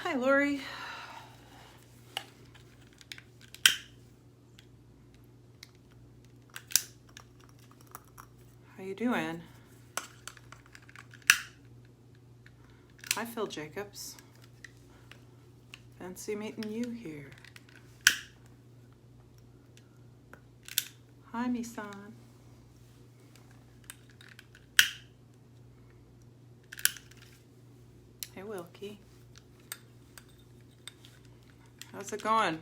Hi, Lori. How you doing? Hi, Phil Jacobs. Fancy meeting you here. Hi, Misan. Hey, Wilkie. How's it going?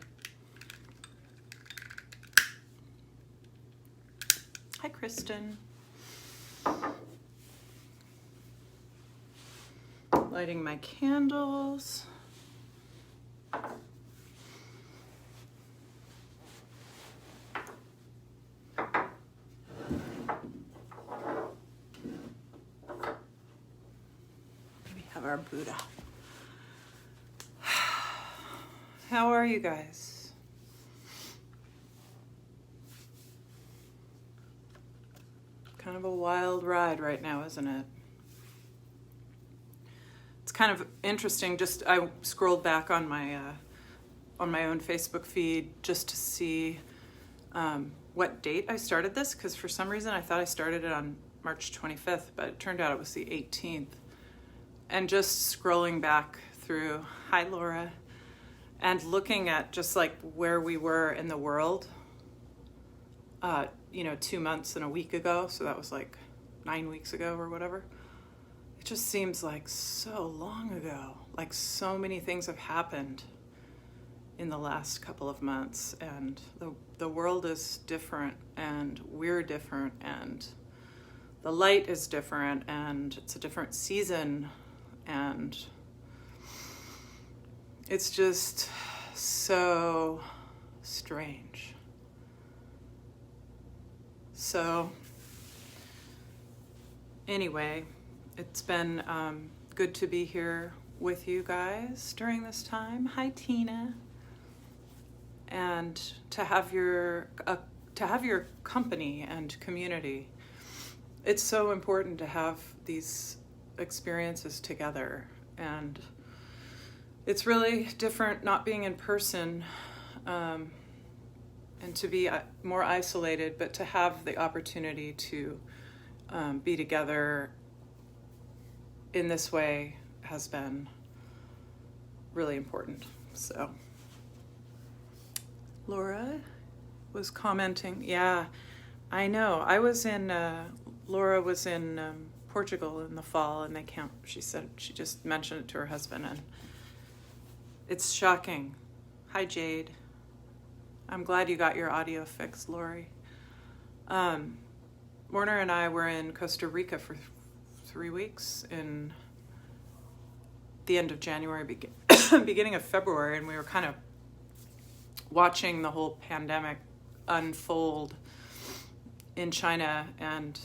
Hi, Kristen. Lighting my candles. We have our Buddha. How are you guys? Kind of a wild ride right now, isn't it? It's kind of interesting. Just I scrolled back on my own Facebook feed just to see what date I started this, because for some reason I thought I started it on March 25th, but it turned out it was the 18th. And just scrolling back through, hi Laura, and looking at just like where we were in the world, 2 months and a week ago. So that was like 9 weeks ago or whatever. It just seems like so long ago. Like so many things have happened in the last couple of months, and the world is different, and we're different, and the light is different, and it's a different season, and it's just so strange. So anyway, it's been good to be here with you guys during this time. Hi, Tina. And to have your company and community. It's so important to have these experiences together, and it's really different not being in person and to be more isolated, but to have the opportunity to be together in this way has been really important. So Laura was commenting, yeah, I know. Laura was in Portugal in the fall, and she said she just mentioned it to her husband, and it's shocking. Hi, Jade. I'm glad you got your audio fixed, Lori. Warner and I were in Costa Rica for 3 weeks in the end of January, beginning of February, and we were kind of watching the whole pandemic unfold in China. And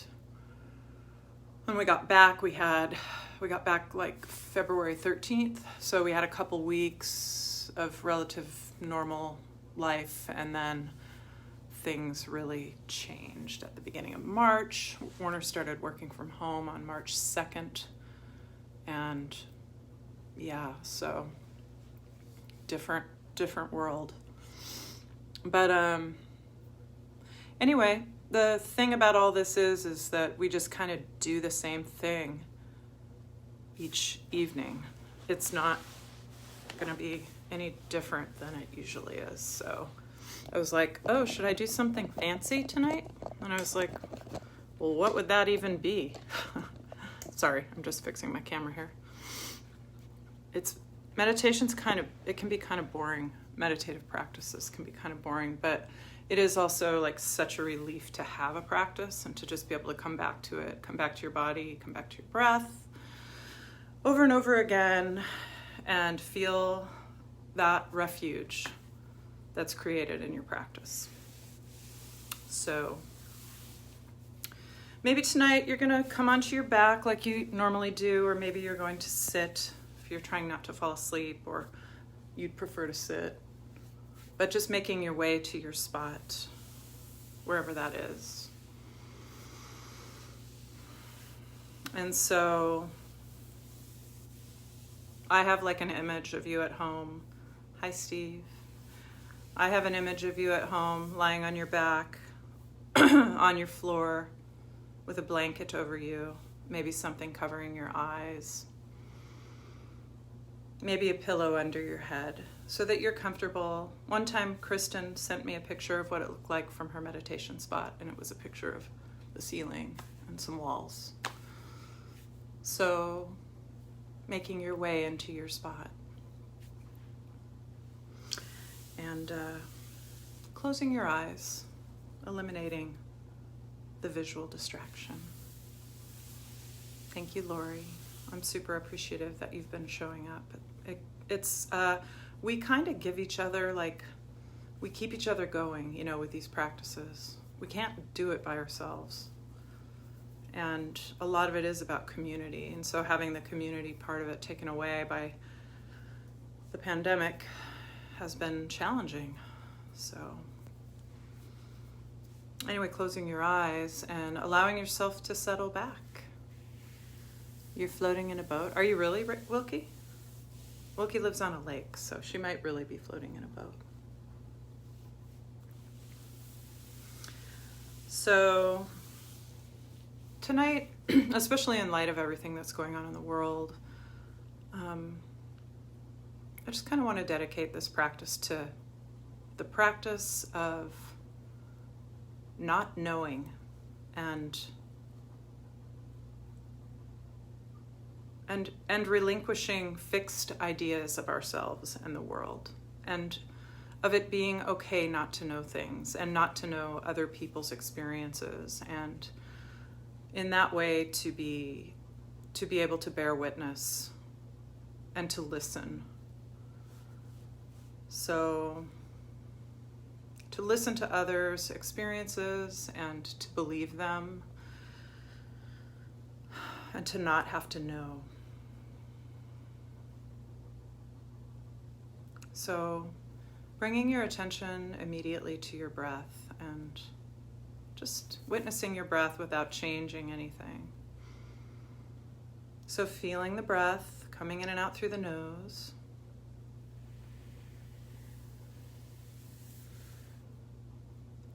when we got back, we got back like February 13th. So we had a couple weeks of relative normal life, and then things really changed at the beginning of March. Warner started working from home on March 2nd. And yeah, so different world. But anyway, the thing about all this is that we just kind of do the same thing each evening. It's not going to be any different than it usually is. So I was like, oh, should I do something fancy tonight? And I was like, well, what would that even be? Sorry, I'm just fixing my camera here. Meditation's it can be kind of boring. Meditative practices can be kind of boring, but it is also like such a relief to have a practice and to just be able to come back to it, come back to your body, come back to your breath over and over again, and feel that refuge that's created in your practice. So maybe tonight you're going to come onto your back like you normally do, or maybe you're going to sit if you're trying not to fall asleep, or you'd prefer to sit. But just making your way to your spot, wherever that is. And so I have like an image of you at home. Hi, Steve. I have an image of you at home lying on your back on your floor with a blanket over you, maybe something covering your eyes, maybe a pillow under your head so that you're comfortable. One time Kristen sent me a picture of what it looked like from her meditation spot, and it was a picture of the ceiling and some walls. So making your way into your spot and closing your eyes, eliminating the visual distraction. Thank you, Lori. I'm super appreciative that you've been showing up. We kind of give each other, like, we keep each other going, you know, with these practices. We can't do it by ourselves. And a lot of it is about community. And so having the community part of it taken away by the pandemic has been challenging. So anyway, closing your eyes and allowing yourself to settle back. You're floating in a boat. Are you really, Wilkie? Wilkie lives on a lake, so she might really be floating in a boat. So tonight, especially in light of everything that's going on in the world, I just kind of want to dedicate this practice to the practice of not knowing and relinquishing fixed ideas of ourselves and the world, and of it being okay not to know things and not to know other people's experiences, and in that way to be able to bear witness and to listen. So to listen to others' experiences and to believe them and to not have to know. So bringing your attention immediately to your breath and just witnessing your breath without changing anything. So feeling the breath coming in and out through the nose.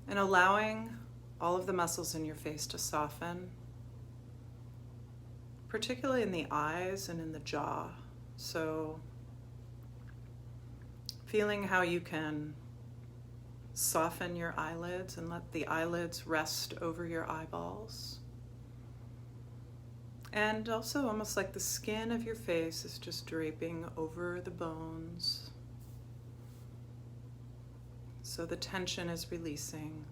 And allowing all of the muscles in your face to soften, particularly in the eyes and in the jaw. So feeling how you can soften your eyelids and let the eyelids rest over your eyeballs. And also almost like the skin of your face is just draping over the bones. So the tension is releasing.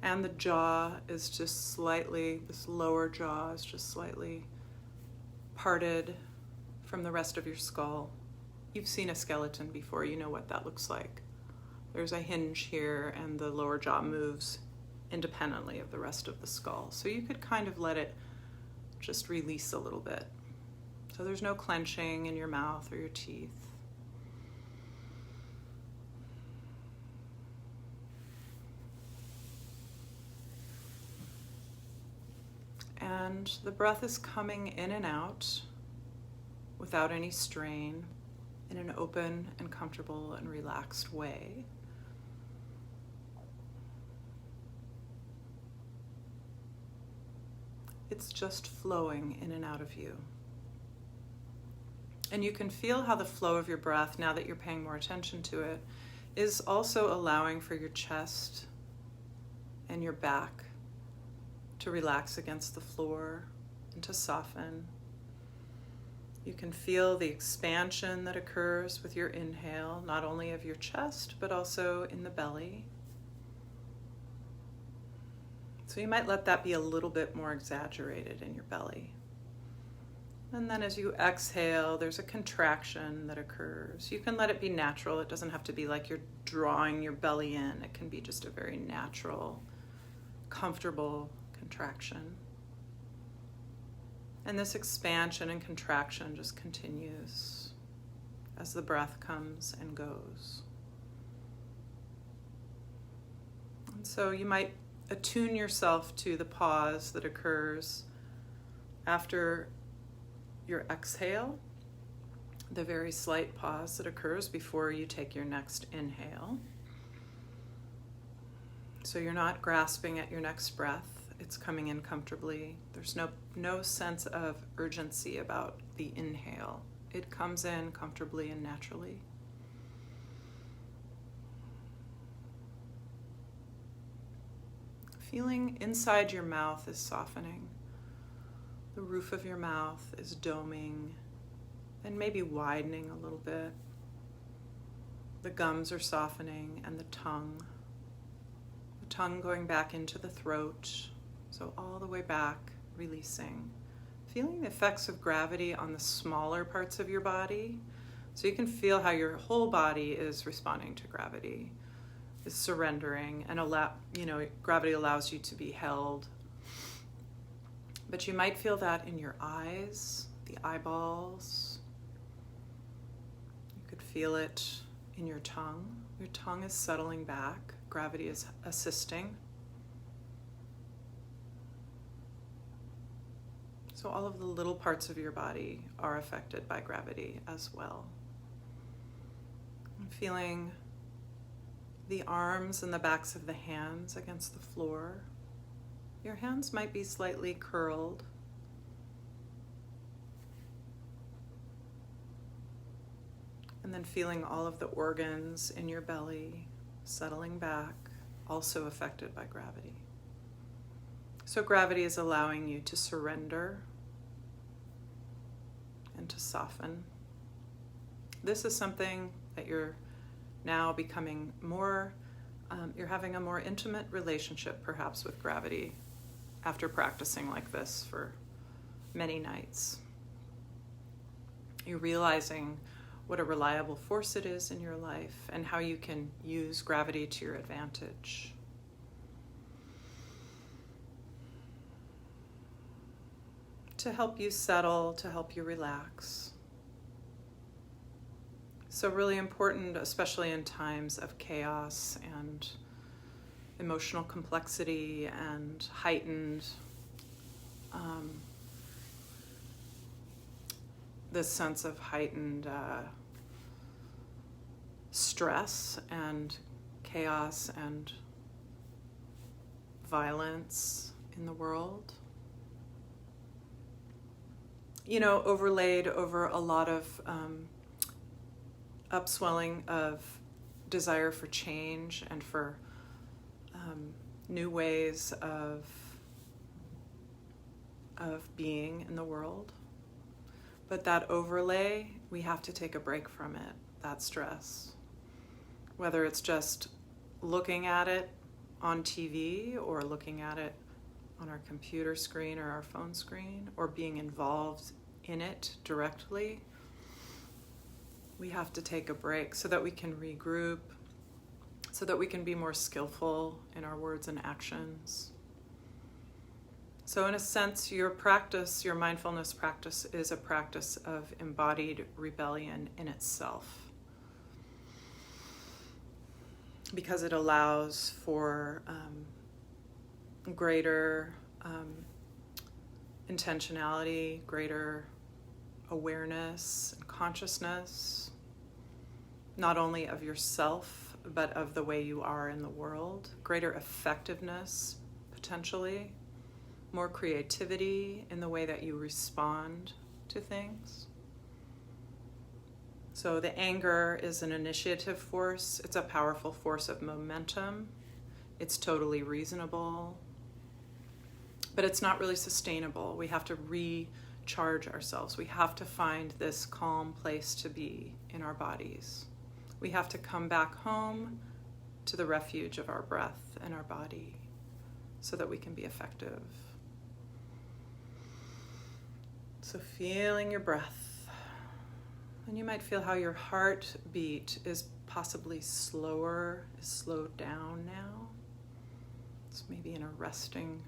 And the jaw is just slightly, this lower jaw is just slightly parted from the rest of your skull. You've seen a skeleton before, you know what that looks like. There's a hinge here and the lower jaw moves independently of the rest of the skull. So you could kind of let it just release a little bit. So there's no clenching in your mouth or your teeth. And the breath is coming in and out without any strain, in an open and comfortable and relaxed way. It's just flowing in and out of you. And you can feel how the flow of your breath, now that you're paying more attention to it, is also allowing for your chest and your back to relax against the floor and to soften. You can feel the expansion that occurs with your inhale, not only of your chest, but also in the belly. So you might let that be a little bit more exaggerated in your belly. And then as you exhale, there's a contraction that occurs. You can let it be natural. It doesn't have to be like you're drawing your belly in. It can be just a very natural, comfortable contraction. And this expansion and contraction just continues as the breath comes and goes. And so you might attune yourself to the pause that occurs after your exhale, the very slight pause that occurs before you take your next inhale. So you're not grasping at your next breath. It's coming in comfortably. There's no sense of urgency about the inhale. It comes in comfortably and naturally. Feeling inside your mouth is softening. The roof of your mouth is doming and maybe widening a little bit. The gums are softening and the tongue going back into the throat. So all the way back, releasing. Feeling the effects of gravity on the smaller parts of your body. So you can feel how your whole body is responding to gravity, is surrendering, and gravity allows you to be held. But you might feel that in your eyes, the eyeballs. You could feel it in your tongue. Your tongue is settling back. Gravity is assisting. So all of the little parts of your body are affected by gravity as well. I'm feeling the arms and the backs of the hands against the floor. Your hands might be slightly curled. And then feeling all of the organs in your belly settling back, also affected by gravity. So gravity is allowing you to surrender and to soften. This is something that you're now becoming more, you're having a more intimate relationship perhaps with gravity after practicing like this for many nights. You're realizing what a reliable force it is in your life and how you can use gravity to your advantage. To help you settle, to help you relax. So really important, especially in times of chaos and emotional complexity and heightened this sense of heightened stress and chaos and violence in the world. Overlaid over a lot of upswelling of desire for change and for new ways of being in the world. But that overlay, we have to take a break from it, that stress. Whether it's just looking at it on TV or looking at it on our computer screen or our phone screen or being involved in it directly, we have to take a break so that we can regroup, so that we can be more skillful in our words and actions. So in a sense, your practice, your mindfulness practice, is a practice of embodied rebellion in itself, because it allows for greater intentionality, greater awareness and consciousness, not only of yourself, but of the way you are in the world, greater effectiveness, potentially, more creativity in the way that you respond to things. So the anger is an initiative force. It's a powerful force of momentum. It's totally reasonable, but it's not really sustainable. We have to recharge ourselves. We have to find this calm place to be in our bodies. We have to come back home to the refuge of our breath and our body so that we can be effective. So feeling your breath. And you might feel how your heartbeat is possibly slower, is slowed down now. It's maybe in a resting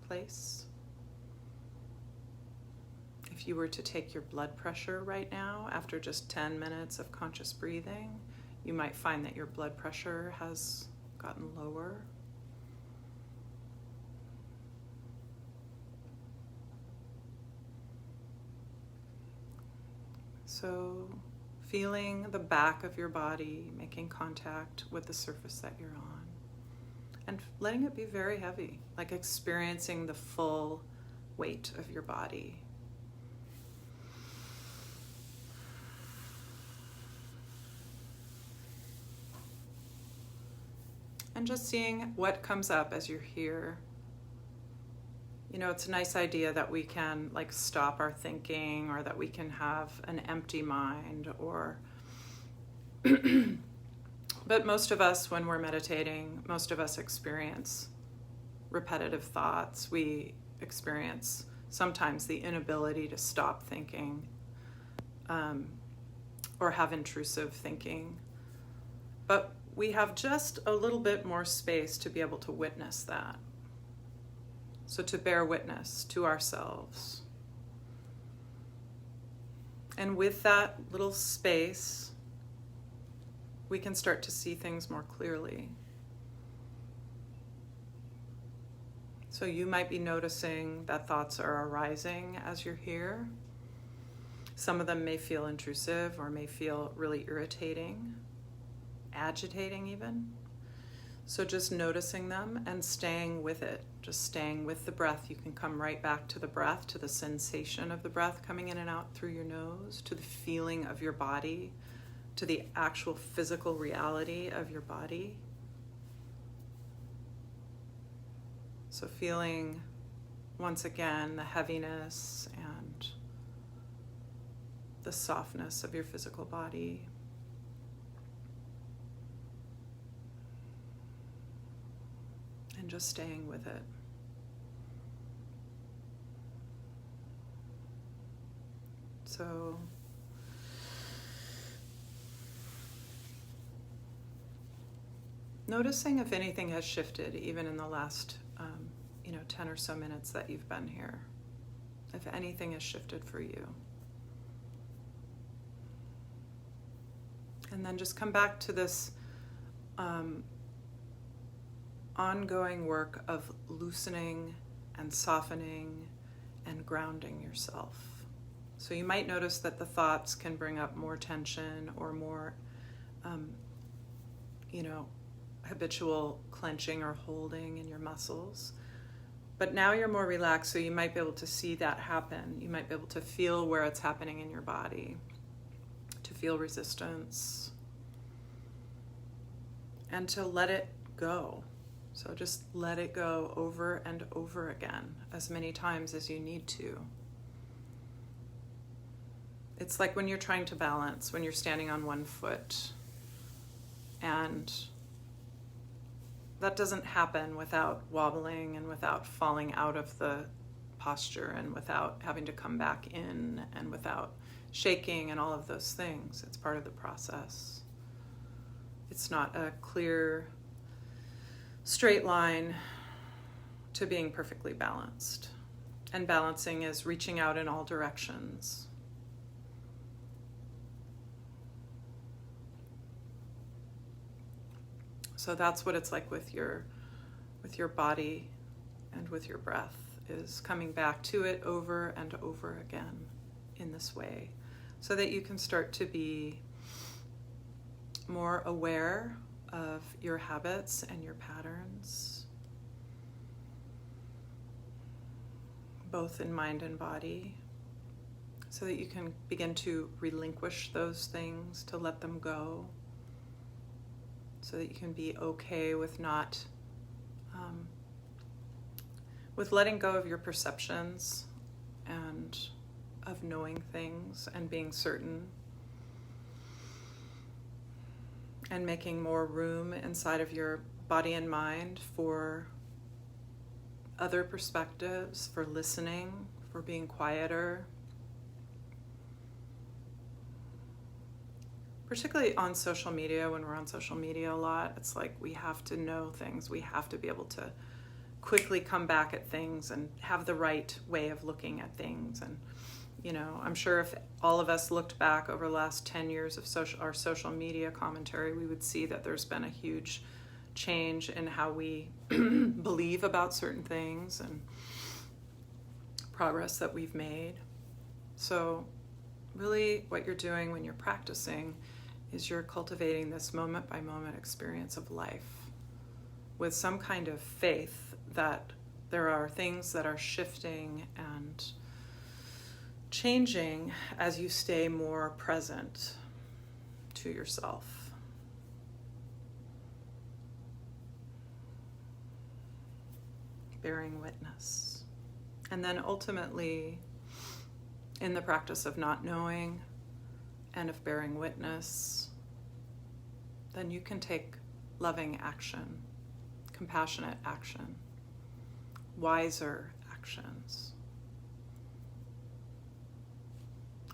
place. If you were to take your blood pressure right now, after just 10 minutes of conscious breathing, you might find that your blood pressure has gotten lower. So feeling the back of your body making contact with the surface that you're on. And letting it be very heavy, like experiencing the full weight of your body. And just seeing what comes up as you're here. You know, it's a nice idea that we can like stop our thinking, or that we can have an empty mind, or but most of us, when we're meditating, most of us experience repetitive thoughts. We experience sometimes the inability to stop thinking, or have intrusive thinking. But we have just a little bit more space to be able to witness that. So to bear witness to ourselves. And with that little space, we can start to see things more clearly. So you might be noticing that thoughts are arising as you're here. Some of them may feel intrusive, or may feel really irritating, agitating even. So just noticing them and staying with it, just staying with the breath. You can come right back to the breath, to the sensation of the breath coming in and out through your nose, to the feeling of your body, to the actual physical reality of your body. So feeling, once again, the heaviness and the softness of your physical body. And just staying with it. So noticing if anything has shifted, even in the last 10 or so minutes that you've been here. If anything has shifted for you. And then just come back to this ongoing work of loosening and softening and grounding yourself. So you might notice that the thoughts can bring up more tension, or more habitual clenching or holding in your muscles. But now you're more relaxed, so you might be able to see that happen. You might be able to feel where it's happening in your body, to feel resistance, and to let it go. So just let it go over and over again, as many times as you need to. It's like when you're trying to balance, when you're standing on one foot, and that doesn't happen without wobbling and without falling out of the posture, and without having to come back in, and without shaking and all of those things. It's part of the process. It's not a clear, straight line to being perfectly balanced. And balancing is reaching out in all directions. So that's what it's like with your body and with your breath, is coming back to it over and over again in this way, so that you can start to be more aware of your habits and your patterns, both in mind and body, so that you can begin to relinquish those things, to let them go, so that you can be okay with with letting go of your perceptions and of knowing things and being certain, and making more room inside of your body and mind for other perspectives, for listening, for being quieter. Particularly on social media, when we're on social media a lot, it's like we have to know things. We have to be able to quickly come back at things and have the right way of looking at things. And, I'm sure if all of us looked back over the last 10 years of our social media commentary, we would see that there's been a huge change in how we believe about certain things and progress that we've made. So really what you're doing when you're practicing is you're cultivating this moment by moment experience of life with some kind of faith that there are things that are shifting and changing as you stay more present to yourself. Bearing witness. And then ultimately, in the practice of not knowing and of bearing witness, then you can take loving action, compassionate action, wiser actions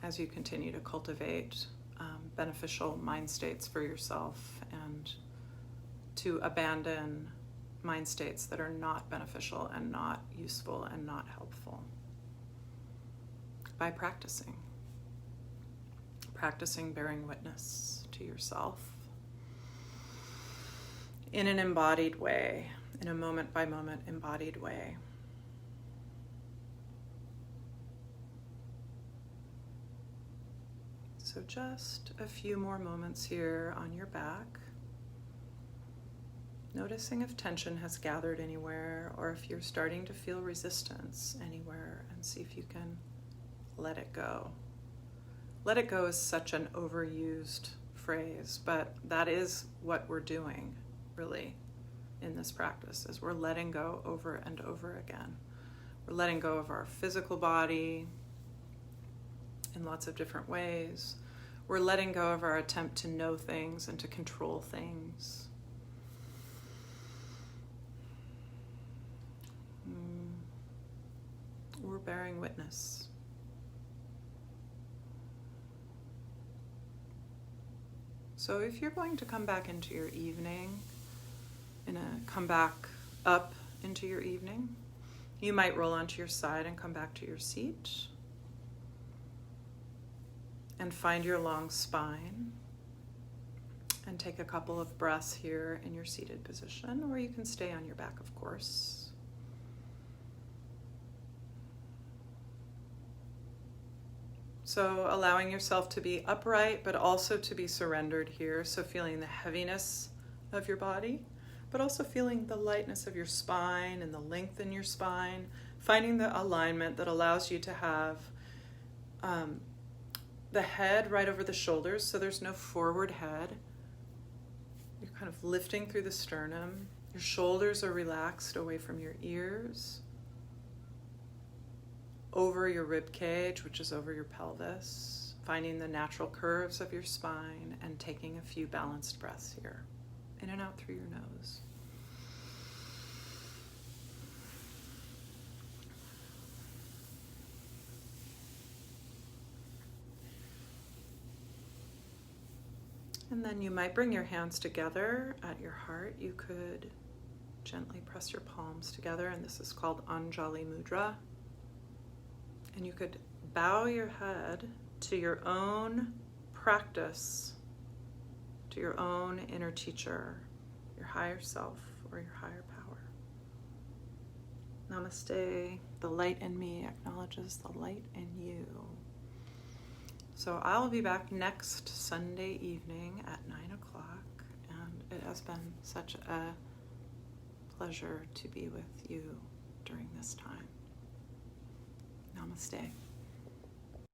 as you continue to cultivate beneficial mind states for yourself and to abandon mind states that are not beneficial and not useful and not helpful by practicing bearing witness to yourself in an embodied way, in a moment by moment embodied way. So just a few more moments here on your back, noticing if tension has gathered anywhere or if you're starting to feel resistance anywhere, and see if you can let it go. Let it go is such an overused phrase, but that is what we're doing really in this practice, is we're letting go over and over again. We're letting go of our physical body in lots of different ways. We're letting go of our attempt to know things and to control things. We're bearing witness. So if you're going to come back into your evening, come back up into your evening, you might roll onto your side and come back to your seat and find your long spine and take a couple of breaths here in your seated position, or you can stay on your back, of course. So allowing yourself to be upright, but also to be surrendered here. So feeling the heaviness of your body, but also feeling the lightness of your spine and the length in your spine, finding the alignment that allows you to have the head right over the shoulders, so there's no forward head. You're kind of lifting through the sternum. Your shoulders are relaxed away from your ears, over your rib cage, which is over your pelvis, finding the natural curves of your spine and taking a few balanced breaths here, in and out through your nose. And then you might bring your hands together at your heart. You could gently press your palms together, and this is called Anjali Mudra. And you could bow your head to your own practice, to your own inner teacher, your higher self or your higher power. Namaste. The light in me acknowledges the light in you. So I'll be back next Sunday evening at 9 o'clock, and it has been such a pleasure to be with you during this time. Namaste.